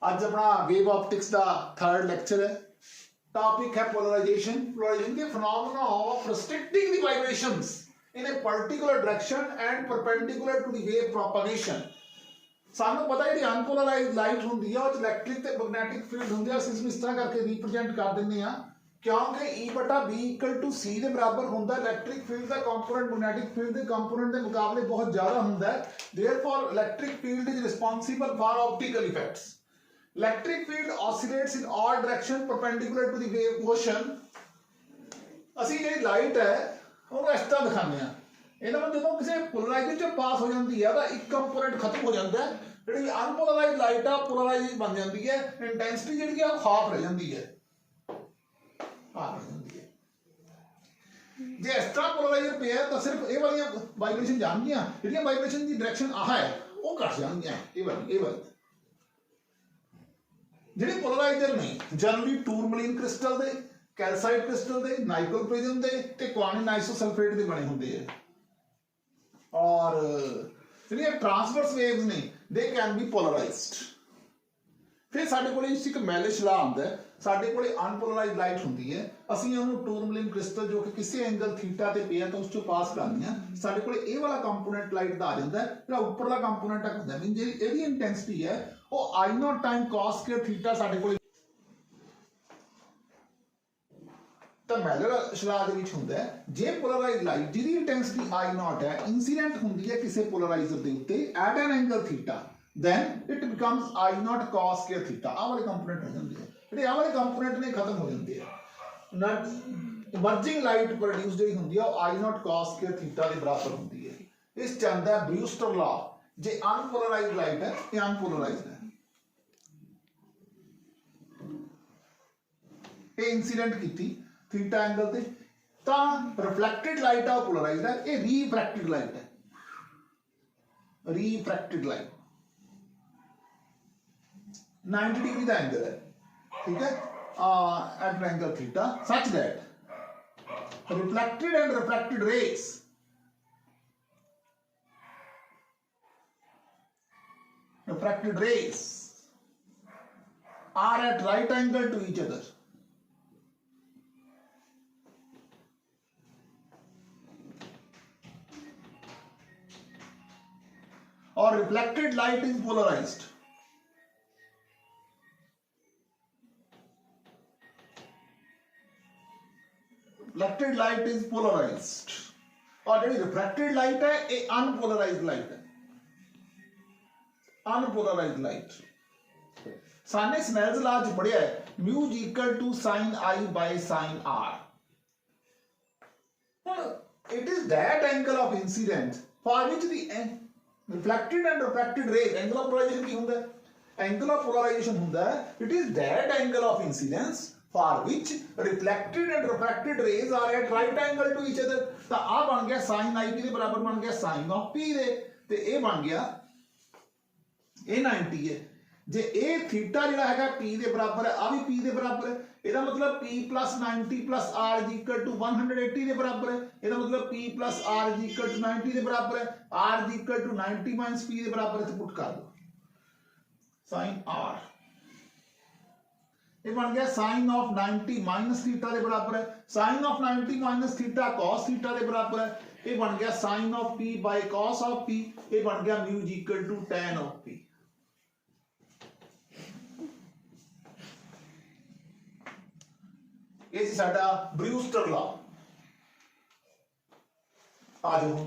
आज अपना wave optics का थर्ड लेक्चर है। टॉपिक है पोलराइजेशन। पोलराइजेशन के phenomena of restricting the vibrations in a particular direction and perpendicular to the wave propagation. सानू पता है कि अनपोलराइज्ड लाइट होंदी है और इलेक्ट्रिक ते मैग्नेटिक फील्ड होंदी है। ਅਸੀਂ इस तरह करके रिप्रेजेंट कर दिंदे आ क्योंकि E/B = C ਦੇ ਬਰਾਬਰ ਹੁੰਦਾ। इलेक्ट्रिक फील्ड का कंपोनेंट मैग्नेटिक फील्ड के कंपोनेंट के मुकाबले बहुत ज़्यादा ਹੁੰਦਾ है। Therefore electric field is responsible for optical effects. Electric field oscillates in all direction perpendicular to the wave motion. ਅਸੀਂ ਜਿਹੜੀ ਲਾਈਟ ਹੈ ਉਹਨੂੰ ਇਸ ਤਰ੍ਹਾਂ ਦਿਖਾਉਂਦੇ ਆ। ਇਹਦਾ ਮਤਲਬ ਜਦੋਂ ਕਿਸੇ ਪੋਲਰਾਈਜ਼ਰ ਚ ਪਾਸ ਹੋ ਜਾਂਦੀ ਹੈ ਤਾਂ ਇੱਕ ਕੰਪੋਨੈਂਟ ਖਤਮ ਹੋ ਜਾਂਦਾ ਹੈ। ਜਿਹੜੀ ਅਨਪੋਲਰਾਈਜ਼ਡ ਲਾਈਟ ਆ ਪੋਲਰਾਈਜ਼ ਬਣ ਜਾਂਦੀ ਹੈ। ਇੰਟੈਂਸਿਟੀ ਜਿਹੜੀ ਆ ਉਹ ਹਾਫ ਰਹਿ ਜਾਂਦੀ ਹੈ। जे इस तरह पोलराइजर पे है तो सिर्फ ये वाली वाइब्रेशन जाएंगी, जी वाइब्रेशन की डायरेक्शन आह है वो घट जाएंगी। ਜਿਹੜੇ पोलराइजर ने जनरली टूरमलीन क्रिस्टल ਦੇ, कैल्साइट क्रिस्टल ਦੇ, नाइकल प्रिज्म ਦੇ ਤੇ क्वार्निन आइसोसल्फेट ਦੇ बने ਹੁੰਦੇ हैं। और ਜਿਹੜੀਆਂ ट्रांसवर्स वेव्स ने दे कैन बी पोलराइज्ड। फिर साडे कोल एक मैलिश ला आंदा है। साडे कोल अनपोलराइज्ड लाइट होंदी है। ਅਸੀਂ ਉਹਨੂੰ टूरमलीन क्रिस्टल जो कि किसी एंगल थीटा ते पिया तो उस चों पास करानी है। साडे कोल ਇਹ वाला कंपोनेंट लाइट ਦਾ ਆ ਜਾਂਦਾ ਹੈ। ਜਿਹੜਾ ਉੱਪਰਲਾ ਕੰਪੋਨੈਂਟ ਹੁੰਦਾ ਮੀਨ ਜਿਹੜੀ ਇਹਦੀ ਇੰਟੈਂਸਿਟੀ ਹੈ ਉਹ I0 time cos square theta ਸਾਡੇ ਕੋਲ ਤਾਂ ਮੈਲਰ ਸ਼ਲਾਹ ਦੇ ਵਿੱਚ ਹੁੰਦਾ ਹੈ। ਜੇ ਪੋਲਰਾਈਜ਼ਡ ਲਾਈਟ ਜਿਹਦੀ ਇੰਟੈਂਸਿਟੀ I0 ਹੈ ਇਨਸੀਡੈਂਟ ਹੁੰਦੀ ਹੈ ਕਿਸੇ ਪੋਲਰਾਈਜ਼ਰ ਦੇ ਉੱਤੇ at N angle theta then it becomes I0 cos square theta। ਆਹ ਵਾਲੇ ਕੰਪੋਨੈਂਟ ਹੋ ਜਾਂਦੇ ਆ। ਜਿਹੜੇ ਆਹ ਵਾਲੇ ਕੰਪੋਨੈਂਟ ਨੇ ਖਤਮ ਹੋ ਜਾਂਦੇ ਆ। ਇਮਰਜਿੰਗ ਲਾਈਟ ਪ੍ਰੋਡਿਊਸ ਜਿਹੜੀ ਹੁੰਦੀ ਆ ਉਹ I0 cos square theta ਦੇ ਬਰਾਬਰ ਹੁੰਦੀ ਹੈ। ਇਸ ਚ ਆਂਦਾ ਬਰੂਸਟਰ ਲਾ। ਜੇ ਅਨਪੋਲਰਾਈਜ਼ਡ ਲਾਈਟ ਹੈ ਇਹ ਅਨਪੋਲਰਾਈਜ਼ਡ ਹੈ। ਇਹ ਇਨਸੀਡੈਂਟ ਕੀਤੀ ਥੀਟਾ ਐਂਗਲ ਤੇ ਤਾਂ ਰਿਫਲੈਕਟਡ ਲਾਈਟ ਆ ਪੋਲਰਾਈਜ਼ਡ ਹੈ। ਇਹ ਰੀਫਰੈਕਟਡ ਲਾਈਟ ਹੈ। रीफ्रैक्टेड लाइट 90 डिग्री का एंगल है, ठीक है, at an angle theta such that reflected and refracted rays are at right angle to each other। और reflected light is polarised. Reflected light is polarised और जो refracted light है ये unpolarised light है। अनपोलराइज्ड लाइट साने Snell's law च पढ़िया है mu equal to sine i by sine r. It is that angle of incidence for which the reflected and refracted rays angle of polarisation की होता है। एंगल ऑफ पोलराइजेशन होता है it is that angle of incidence for which reflected and refracted rays are at right angle to each other। ਤਾਂ ਆ ਬਣ ਗਿਆ sin i ਦੇ ਬਰਾਬਰ ਬਣ ਗਿਆ sin of p ਦੇ ਤੇ ਇਹ ਬਣ ਗਿਆ ਇਹ 90 ਹੈ। ਜੇ ਇਹ ਥੀਟਾ ਜਿਹੜਾ ਹੈਗਾ p ਦੇ ਬਰਾਬਰ ਹੈ ਆ ਵੀ p ਦੇ ਬਰਾਬਰ ਹੈ। ਇਹਦਾ ਮਤਲਬ p + 90 + r = 180 ਦੇ ਬਰਾਬਰ ਹੈ। ਇਹਦਾ ਮਤਲਬ p + r = 90 ਦੇ ਬਰਾਬਰ ਹੈ। r = 90 - p ਦੇ ਬਰਾਬਰ ਇੱਥੇ ਪੁੱਟ ਕਰ ਦਿਓ sin r। ये बन गया sin of 90 - थीटा के बराबर है। sin of 90 - theta cos theta के बराबर है। ये बन गया sin of p by cos of p। ये बन गया mu equal to tan of p। ये साडा ब्रूस्टर लॉ। आ जाओ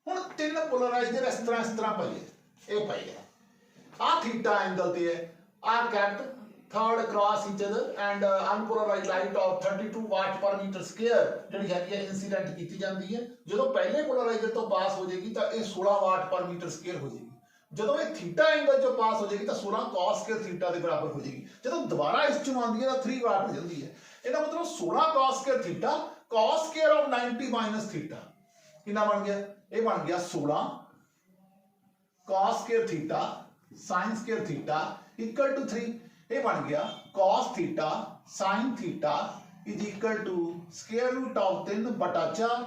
हुण तीन पोलराइजर इस तरह पई है। ये पई है आ थीटा एंगल ते है आ कैट third cross each other and unpolarized light of 32 watt per metre square ਜਿਹੜੀ ਹੈਗੀ ਹੈ ਇਨਸੀਡੈਂਟ ਕੀਤੀ ਜਾਂਦੀ ਹੈ। ਜਦੋਂ ਪਹਿਲੇ ਪੋਲਰਾਈਜ਼ਰ ਤੋਂ ਪਾਸ ਹੋ ਜਾਏਗੀ ਤਾਂ ਇਹ 16 ਵਾਟ ਪਰ ਮੀਟਰ ਸਕੁਅਰ ਹੋ ਜਾਏਗੀ। ਜਦੋਂ ਇਹ ਥੀਟਾ ਐਂਗਲ ਚੋਂ ਪਾਸ ਹੋ ਜਾਏਗੀ ਤਾਂ 16 cos ਸਕੁਅਰ ਥੀਟਾ ਦੇ ਬਰਾਬਰ ਹੋ ਜਾਏਗੀ। ਜਦੋਂ ਦੁਬਾਰਾ ਇਸ ਚੋਂ ਆਉਂਦੀ ਹੈ ਤਾਂ 3 ਵਾਟ ਹੋ ਜਾਂਦੀ ਹੈ। ਇਹਦਾ ਮਤਲਬ 16 cos square theta cos square of 90 - theta ਕਿੰਨਾ ਬਣ ਗਿਆ? ਇਹ ਬਣ ਗਿਆ 16 cos square theta sin square theta = 3। ये बन गया cos theta sin theta is equal to square root of 3/4।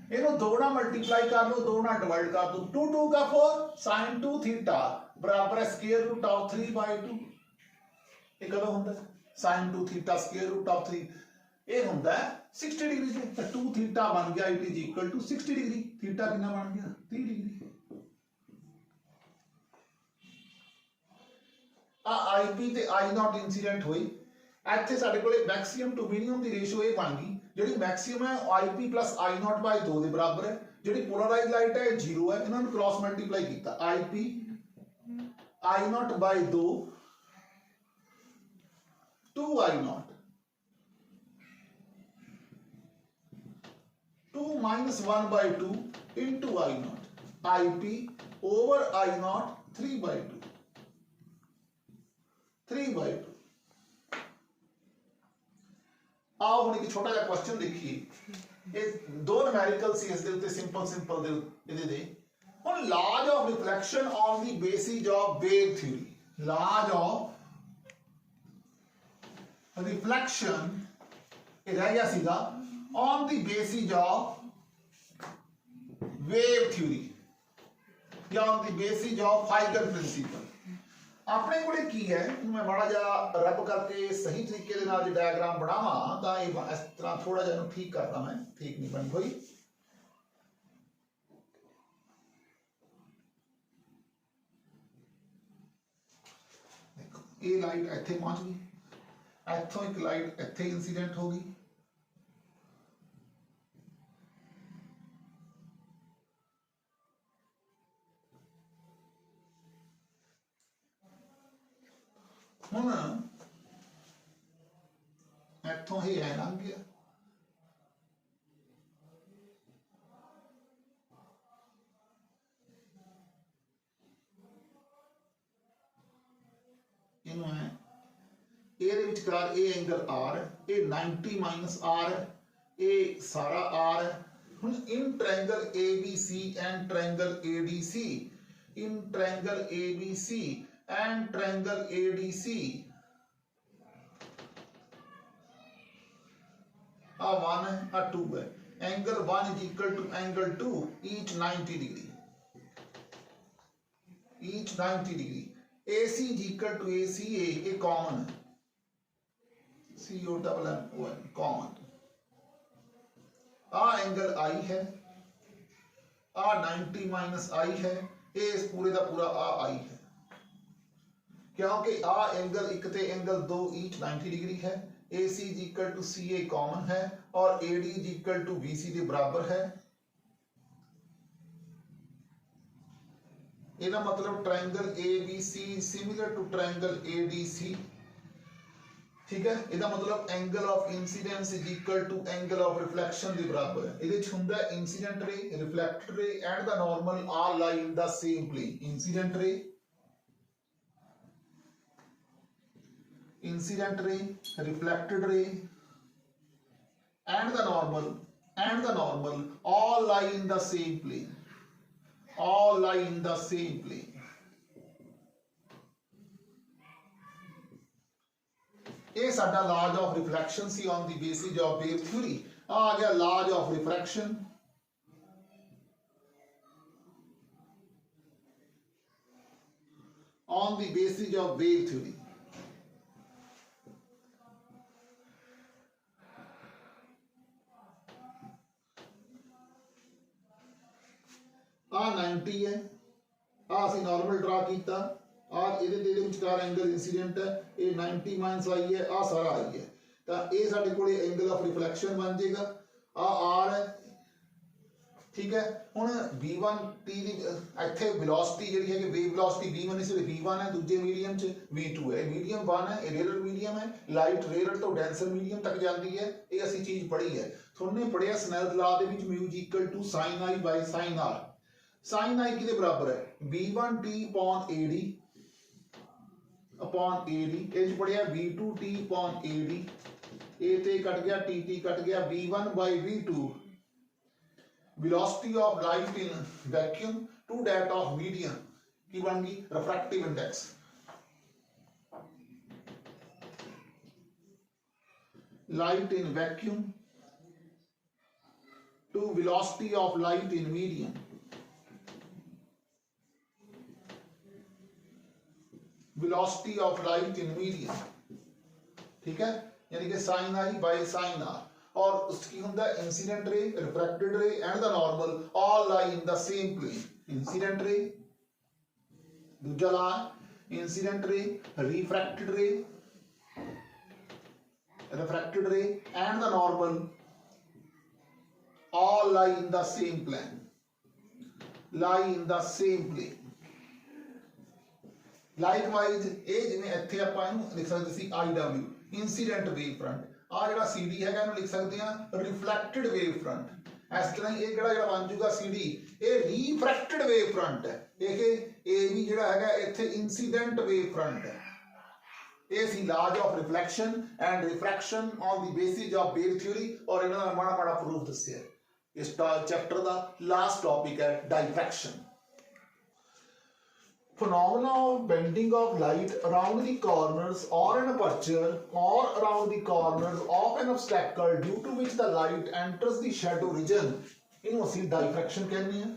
इन्हों 2 ਨਾਲ मल्टीप्लाई कर लो, 2 ਨਾਲ डिवाइड कर दो, 2 2 का 4 sin 2 थीटा बराबर है स्केयर रूट ऑफ 3/2। ये कदों होंदा sin 2 theta square root of 3 ये होंदा है 60 डिग्री से। तो 2 थीटा बन गया it is equal to 60 degree. Theta कितना बन गया 30 डिग्री। आ आईपी ते आई नॉट इंसीडेंट हुई। ਇੱਥੇ ਸਾਡੇ ਕੋਲੇ maximum to minimum the ratio ਇਹ ਬਣ ਗਈ ਜਿਹੜੀ ਮੈਕਸਿਮਮ ਹੈ ਆਈਪੀ ਪਲੱਸ ਆਈ ਨॉट ਬਾਈ 2 ਦੇ ਬਰਾਬਰ ਹੈ। ਜਿਹੜੀ ਪੋਲਰਾਈਜ਼ ਲਾਈਟ ਹੈ ਇਹ 0 ਹੈ। ਇਹਨਾਂ ਨੂੰ ਕ੍ਰਾਸ ਮਲਟੀਪਲਾਈ ਕੀਤਾ IP I not by 2 2 I not 2 minus 1 by 2 into I not I P over I not 3/2 3/2। आओ हम एक छोटा सा क्वेश्चन देखिए। ये दो न्यूमेरिकल सी इस दे उत्ते सिंपल दे दे ਹੁਣ laws of reflection on the basis of wave theory, laws of reflection ਇਹ ਰਹਿ ਗਿਆ ਸੀਗਾ on the basis of wave theory ਜਾਂ on the basis of Huygens principle। ਆਪਣੇ ਕੋਲੇ ਕੀ ਹੈ ਮੈਂ ਮਾੜਾ ਜਿਹਾ ਰੱਬ ਕਰਕੇ ਸਹੀ ਤਰੀਕੇ ਦੇ ਨਾਲ ਜੇ ਡਾਇਗਰਾਮ ਬਣਾਵਾਂ ਤਾਂ ਇਹ ਇਸ ਤਰ੍ਹਾਂ ਥੋੜਾ ਜਿਹਾ ਇਹਨੂੰ ਠੀਕ ਕਰਦਾ ਮੈਂ ਠੀਕ ਨਹੀਂ ਬਣੀ ਹੋਈ। ये लाइट इत्थे पहुंच गई इत्थों एक लाइट इत्थे इंसीडेंट हो गई हुण इत्थों ही है लंघ गया ਇਹਨੂੰ ਹੈ ਇਹਦੇ ਵਿਚਕਾਰ ਇਹ ਐਂਗਲ r ਇਹ 90 ਮਾਈਨਸ r ਇਹ ਸਾਰਾ r ਹੈ। ਹੁਣ in triangle ABC and triangle ADC in triangle ABC and triangle ADC a 1 है a 2 है angle 1 is equal to angle 2 each 90 degree AC is equal to ACA a common है CO double M O N common आ angle I है आ 90 minus I है ये इस पूरे का पूरा आ I है क्योंकि आ एंगल एक ते एंगल 2 ईच 90 डिग्री है AC is equal to CA common है और AD is equal to BC के बराबर है। इसका मतलब triangle ABC similar to triangle ADC ठीक है। इसका मतलब angle of incidence is equal to angle of reflection के बराबर है। इहदे च हुंदा है incident ray reflected ray and the normal are lie in the same plane. Incident ray reflected ray and the normal all lie in the same plane, all lie in the same plane। ये साडा laws of reflection सी on the basis of wave theory. आ गया laws of refraction on the basis of wave theory. आ 90 है आ असीं normal draw किया और ਇਹਦੇ ਵਿਚਕਾਰ एंगल इंसीडेंट है ये 90 माइनस आई है आ सारा आई है तो ये साडे कोले एंगल ऑफ रिफ्लेक्शन बन जाएगा आ आर है ठीक है। हुण v1 t दी इत्थे वेलोसिटी जिहड़ी है कि वेव वेलोसिटी v1 इस v1 है दूजे मीडियम च v2 है मीडियम 1 है रेयर मीडियम है लाइट रेयर तो डेंसर मीडियम तक जाती है ये असीं चीज पढ़ी है तुहानूं पढ़िया स्नेल्स लॉ दे विच mu equal to sin i by sin r sin i किहदे बराबर है v1 t अपॉन AD इस पढ़िया v2t अपॉन AD ए ते कट गया tt कट गया v1 by v2 velocity of light in vacuum to that of medium की बन गई refractive index। light in vacuum to velocity of light in medium velocity of light in medium, ठीक है, यानी कि sine i by sine r. और उसकी होंगे incident ray, refracted ray and the normal all lie in the same plane. Incident ray, दूजा ला incident ray, refracted ray and the normal all lie in the same plane, likewise ਇਹ ਜਿਵੇਂ ਇੱਥੇ ਆਪਾਂ ਇਹਨੂੰ ਲਿਖ ਸਕਦੇ ਸੀ IW incident wave front, ਆ ਜਿਹੜਾ CD ਹੈਗਾ ਇਹਨੂੰ ਲਿਖ ਸਕਦੇ ਆ reflected wave front। ਇਸ ਤਰ੍ਹਾਂ ਇਹ ਜਿਹੜਾ ਬਣ ਜੂਗਾ CD ਇਹ refracted wave front ਹੈ, ਇਹ ਵੀ ਜਿਹੜਾ ਹੈਗਾ ਇੱਥੇ incident wave front ਹੈ। ਇਹ ਸੀ laws of reflection and refraction on the basis of wave theory और ਇਹਨਾਂ ਦਾ ਮਾੜਾ ਪ੍ਰੂਫ ਦੱਸਿਆ। ਇਸ ਚੈਪਟਰ ਦਾ ਲਾਸਟ ਟੌਪਿਕ ਹੈ diffraction। Phenomena of bending of light around the corners or an aperture or around the corners of an obstacle due to which the light enters the shadow region, ਇਹਨੂੰ ਅਸੀਂ diffraction ਕਹਿੰਦੇ ਹਾਂ।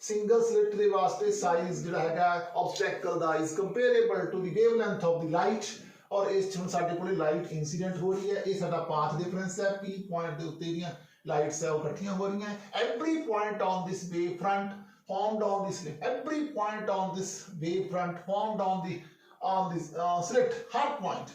Single slit ਦੇ ਵਾਸਤੇ size ਜਿਹੜਾ ਹੈਗਾ obstacle the is comparable to the wavelength of the light, और इस ਹੁਣ ਸਾਡੇ ਕੋਲੇ ਲਾਈਟ ਇਨਸੀਡੈਂਟ ਹੋ ਰਹੀ ਹੈ, ਇਹ ਸਾਡਾ ਪਾਥ ਡਿਫਰੈਂਸ ਹੈ, P ਪੁਆਇੰਟ ਦੇ ਉੱਤੇ ਦੀਆਂ ਲਾਈਟਸ ਹੈ ਉਹ ਇਕੱਠੀਆਂ ਹੋ ਰਹੀਆਂ। every point on this wave front formed on this slit, every point on this wave front formed on this slit, her point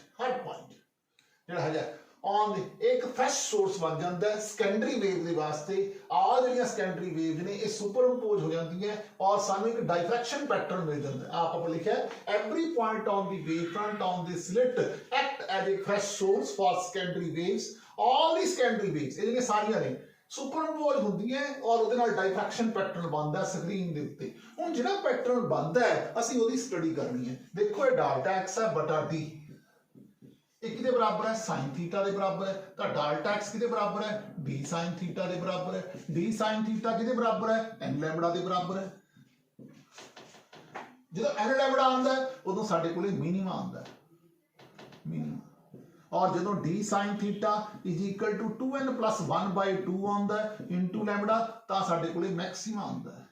ਜਿਹੜਾ ਹੈਗਾ on the एक fresh source बन जाता है secondary wave ਦੇ ਵਾਸਤੇ। ਆ ਜਿਹੜੀਆਂ secondary waves ਨੇ ਇਹ superimpose ਹੋ ਜਾਂਦੀਆਂ और ਸਾਨੂੰ ਇੱਕ diffraction pattern ਮਿਲ ਜਾਂਦਾ। ਆਪ ਆਪਾਂ ਲਿਖਿਆ every point on the wave front on the slit act as a fresh source for secondary waves, all the secondary waves ਇਹ ਜਿਹੜੀਆਂ ਸਾਰੀਆਂ ਨੇ superimpose ਹੁੰਦੀਆਂ और ਉਹਦੇ ਨਾਲ diffraction pattern ਬਣਦਾ ਸਕਰੀਨ ਦੇ ਉੱਤੇ। ਹੁਣ ਜਿਹੜਾ ਪੈਟਰਨ ਬਣਦਾ ਹੈ ਅਸੀਂ ਉਹਦੀ ਸਟੱਡੀ ਕਰਨੀ ਹੈ। ਦੇਖੋ ਇਹ ਡਾਲਟਾ x ਹੈ ਬਟਾ d, ਇਹ ਕਿਹਦੇ ਬਰਾਬਰ ਹੈ sin ਥੀਟਾ ਦੇ ਬਰਾਬਰ ਹੈ, ਤਾਂ ਡਾਲਟਾ x ਕਿਹਦੇ ਬਰਾਬਰ ਹੈ d sin ਥੀਟਾ ਦੇ ਬਰਾਬਰ ਹੈ। d sin ਥੀਟਾ ਕਿਹਦੇ ਬਰਾਬਰ ਹੈ n ਲੈਮਡਾ ਦੇ ਬਰਾਬਰ ਹੈ। ਜਦੋਂ n ਲੈਮਡਾ ਆਉਂਦਾ ਹੈ ਉਦੋਂ ਸਾਡੇ ਕੋਲੇ ਮਿਨੀਮਾ ਆਉਂਦਾ ਹੈ, ਮਿਨੀਮਾ। और ਜਦੋਂ d sin theta is equal to 2n plus 1 by 2 ਆਉਂਦਾ ਹੈ into ਲੈਮਡਾ ਤਾਂ ਸਾਡੇ ਕੋਲੇ ਮੈਕਸਿਮਾ ਆਉਂਦਾ ਹੈ,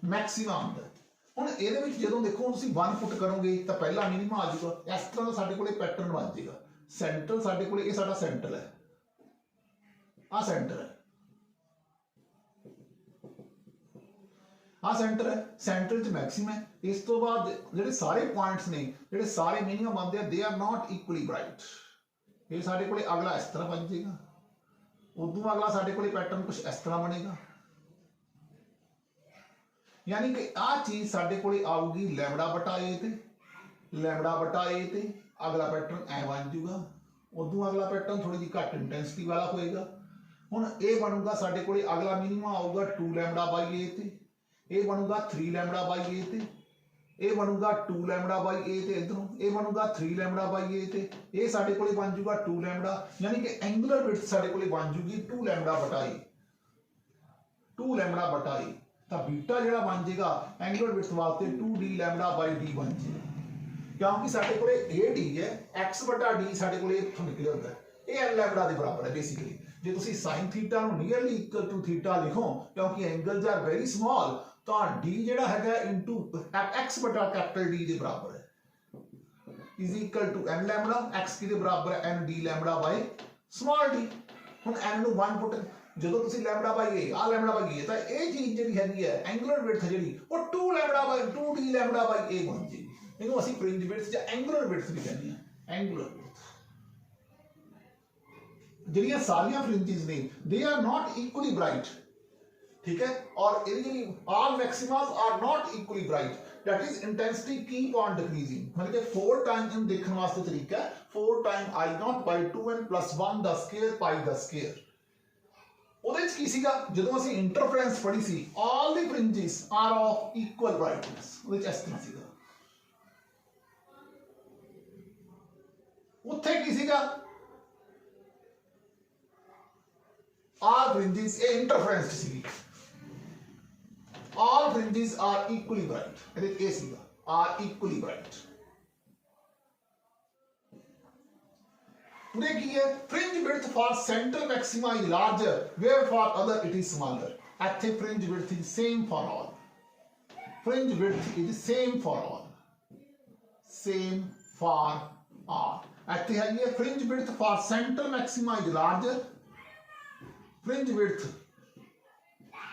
ਮੈਕਸਿਮਾ ਆਉਂਦਾ ਹੈ। ਹੁਣ ਇਹਦੇ ਵਿੱਚ ਜਦੋਂ ਦੇਖੋ ਤੁਸੀਂ 1 ਪੁੱਟ ਕਰੋਗੇ ਤਾਂ ਪਹਿਲਾ ਮਿਨੀਮਾ ਆ ਜਾਊਗਾ। ਇਸ ਤਰ੍ਹਾਂ ਦਾ ਸਾਡੇ ਕੋਲੇ ਪੈਟਰਨ ਬਣ ਜਾਏਗਾ। ਸੈਂਟਰ ਸਾਡੇ ਕੋਲੇ ਇਹ ਸਾਡਾ ਸੈਂਟਰ ਹੈ, ਆ ਸੈਂਟਰ ਹੈ, ਆ ਸੈਂਟਰ ਹੈ, ਸੈਂਟਰ 'ਚ ਮੈਕਸਿਮਮ ਹੈ। ਇਸ ਤੋਂ ਬਾਅਦ ਜਿਹੜੇ ਸਾਰੇ ਪੁਆਇੰਟਸ ਨੇ ਜਿਹੜੇ ਸਾਰੇ ਮਿਨੀਮਮ ਬਣਦੇ ਆ they are not equally bright. ਇਹ ਸਾਡੇ ਕੋਲੇ ਅਗਲਾ ਇਸ ਤਰ੍ਹਾਂ ਬਣ ਜਾਏਗਾ, ਉਦੋਂ ਅਗਲਾ ਸਾਡੇ ਕੋਲੇ ਪੈਟਰਨ ਕੁਝ ਇਸ ਤਰ੍ਹਾਂ ਬਣੇਗਾ। यानी कि आ चीज साडे कोले आऊगी लैम्बडा बटा ए ते, लैम्बडा बटा ए ते अगला पैटर्न ऐ बन जूगा। उदों अगला पैटर्न थोड़ी जी घट इंटेंसिटी वाला होएगा। हुण ए बनूगा साडे कोले अगला मिनिमम आऊगा 2 लैम्बडा बाई ए ते, ए बनूगा 3 लैम्बडा बाई ए ते, ए बनूगा 2 लैम्बडा बाई ए ते, इधरों ए बनूगा 3 लैम्बडा बाई ए ते, ए साडे कोले बन जूगा 2 लैम्बडा। यानी कि एंगुलर विड्थ साडे कोले बन जूगी 2 लैम्बडा बटा ए, 2 लैम्बडा बटा ए। तो बीटा जो बन जाएगा एंगुलर विड्थ वास्ते 2d लैम्बडा बाई d बन जाएगा, क्योंकि साडे कोले AD है x बटा d साडे कोले इत्थों निकल होता है। ये n लैम्बडा के बराबर है बेसिकली। जे तुसी sin थीटा नु नियरली इक्वल टू थीटा लिखो क्योंकि एंगल्स आर वेरी स्मॉल, तो d जेड़ा हैगा इनटू x बटा कैपिटल D के बराबर है is equal to n lambda. x के बराबर है n d lambda by small d। हुन n नु 1 पुट ਜਦੋਂ ਤੁਸੀਂ ਲੈਮਡਾ ਬਾਈ a ਆ ਲੈਮਡਾ ਬਾਈ a ਤਾਂ ਇਹ ਚੀਜ਼ ਜਿਹੜੀ ਹੈਗੀ ਹੈ ਐਂਗੂਲਰ ਵਿਡਥ ਜਿਹੜੀ ਉਹ 2 lambda by 2d lambda by a ਬਣ ਜਾਏਗੀ। ਇਹਨੂੰ ਅਸੀਂ ਫ੍ਰਿੰਜ ਵਿਡਥ ਜਾਂ ਐਂਗੂਲਰ ਵਿਡਥ ਵੀ ਕਹਿੰਦੇ ਆ। ਐਂਗੂਲਰ ਵਿਡਥ ਜਿਹੜੀਆਂ ਸਾਰੀਆਂ ਫ੍ਰਿੰਜਸ ਨੇ they are not equally bright, ਠੀਕ ਹੈ। ਔਰ ਇਹਦੀ ਜਿਹੜੀ all maximas are not equally bright, that is intensity keep on decreasing। मतलब कि 4 टाइम इन देखने वास्ते तरीका है 4 time I naught by 2n plus 1 the square pi the square। ਉਹਦੇ ਵਿੱਚ ਕੀ ਸੀਗਾ ਜਦੋਂ ਅਸੀਂ ਇੰਟਰਫੇਰੈਂਸ ਪੜ੍ਹੀ ਸੀ all the fringes are of equal brightness, ਉਹਦੇ ਵਿੱਚ ਇਸ ਤਰ੍ਹਾਂ ਸੀਗਾ। ਉੱਥੇ ਕੀ ਸੀਗਾ all fringes ਇਹ ਇੰਟਰਫੇਰੈਂਸ ਸੀਗੀ, all fringes are equally bright। ਇਹਦੇ ਵਿੱਚ ਇਹ ਸੀਗਾ are equally bright। उन्हें की है fringe width for central maxima is larger where for other it is smaller। ਇੱਥੇ fringe width is same for all। fringe width is same for all. Same for all. ਇੱਥੇ ਹੈਗੀ ਹੈ fringe width for central maxima is larger. Fringe width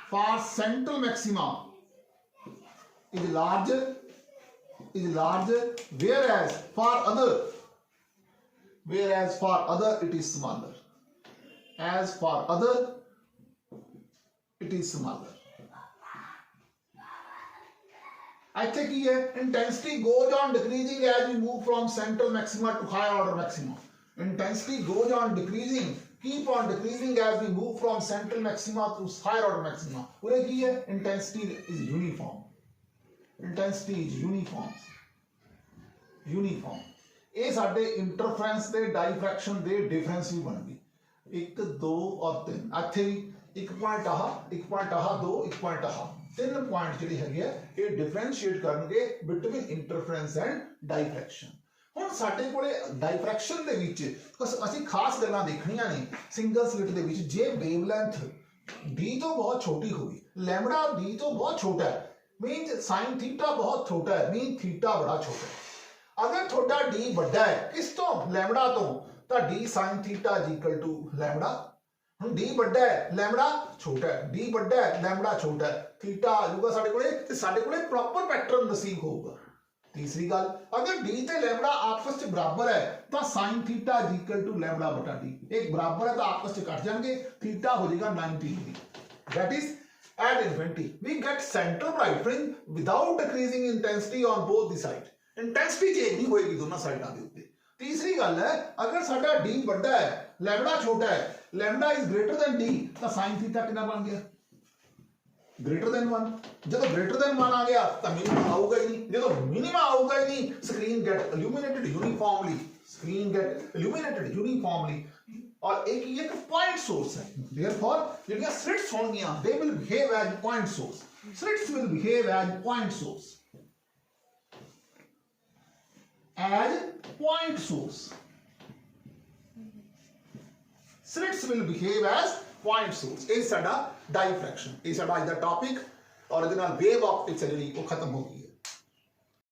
for central maxima is larger, whereas for other it is smaller. As for other it is smaller. ਇੱਥੇ ਕੀ ਹੈ intensity goes on decreasing as we move from central maxima to higher order maxima. Intensity goes on decreasing, keep on decreasing as we move from central maxima to higher order maxima. ਉਰੇ ਕੀ ਹੈ intensity is uniform. Intensity is uniform. ਇਹ ਸਾਡੇ ਇੰਟਰਫਰੈਂਸ ਦੇ ਡਾਈਫ੍ਰੈਕਸ਼ਨ ਦੇ difference ਵੀ ਬਣ ਗਏ 1 2 और 3 ਇੱਥੇ ਵੀ 1 ਪੁਆਇੰਟ ਆਹ 1 ਪੁਆਇੰਟ ਆਹ 2 1 ਪੁਆਇੰਟ ਆਹ 3 ਪੁਆਇੰਟ ਜਿਹੜੇ ਹੈਗੇ ਆ ਇਹ ਡਿਫਰੈਂਸ਼ੀਏਟ ਕਰਨਗੇ ਬਿਟਵੀਨ ਇੰਟਰਫਰੈਂਸ ਐਂਡ ਡਾਈਫ੍ਰੈਕਸ਼ਨ। ਹੁਣ ਸਾਡੇ ਕੋਲੇ ਡਾਈਫ੍ਰੈਕਸ਼ਨ ਦੇ ਵਿੱਚ ਅਸੀਂ ਖਾਸ ਗੱਲਾਂ ਦੇਖਣੀਆਂ ਨੇ ਸਿੰਗਲ ਸਲਿਟ ਦੇ ਵਿੱਚ ਜੇ ਵੇਵਲੈਂਥ d ਤੋਂ ਬਹੁਤ ਛੋਟੀ ਹੋਵੇ ਲੈਮਡਾ d ਤੋਂ ਬਹੁਤ ਛੋਟਾ ਹੈ मीन साइन थीटा बहुत छोटा है मीन थीटा बड़ा छोटा है। अगर थोड़ा d बड़ा है किस तो लैम्बडा तो d sin theta is equal to lambda. हम d बड़ा है लैम्बडा छोटा है d बड़ा है लैम्बडा छोटा है थीटा आ जाऊगा साडे कोले ते साडे कोले प्रॉपर पैटर्न नसीब होगा। तीसरी गल अगर d ते लैम्बडा आपस में बराबर है तो sin theta is equal to lambda बटा d एक बराबर है तो आपस में कट जाएंगे थीटा हो जाएगा 90 degree. That is at infinity we get central bright fringe without decreasing intensity on both the side. Intensity change नहीं होएगी दोनों साइडां दे उत्ते। तीसरी गल है अगर साडा d बड़ा है लैम्बडा छोटा है lambda is greater than d तो sin थीटा कितना बन गया ग्रेटर देन 1। जब ग्रेटर देन 1 आ गया तो मिनिमम आऊगा ही नहीं जब मिनिमम आऊगा ही नहीं स्क्रीन गेट illuminated uniformly और एक ये पॉइंट सोर्स है देयरफॉर ਜਿਹੜੀਆਂ slits ਹੋਣਗੀਆਂ they will behave as point source. Slits will behave as point source. Slits will behave as point source. ਇਹ ਸਾਡਾ ਡਾਈਫ੍ਰੈਕਸ਼ਨ ਇਹ ਸਾਡਾ ਅੱਜ ਦਾ ਟੌਪਿਕ ਔਰ ਇਹਦੇ ਨਾਲ ਵੇਵ ਆਪਟਿਕਸ ਹੈ ਜਿਹੜੀ ਉਹ ਖਤਮ ਹੋ ਗਈ।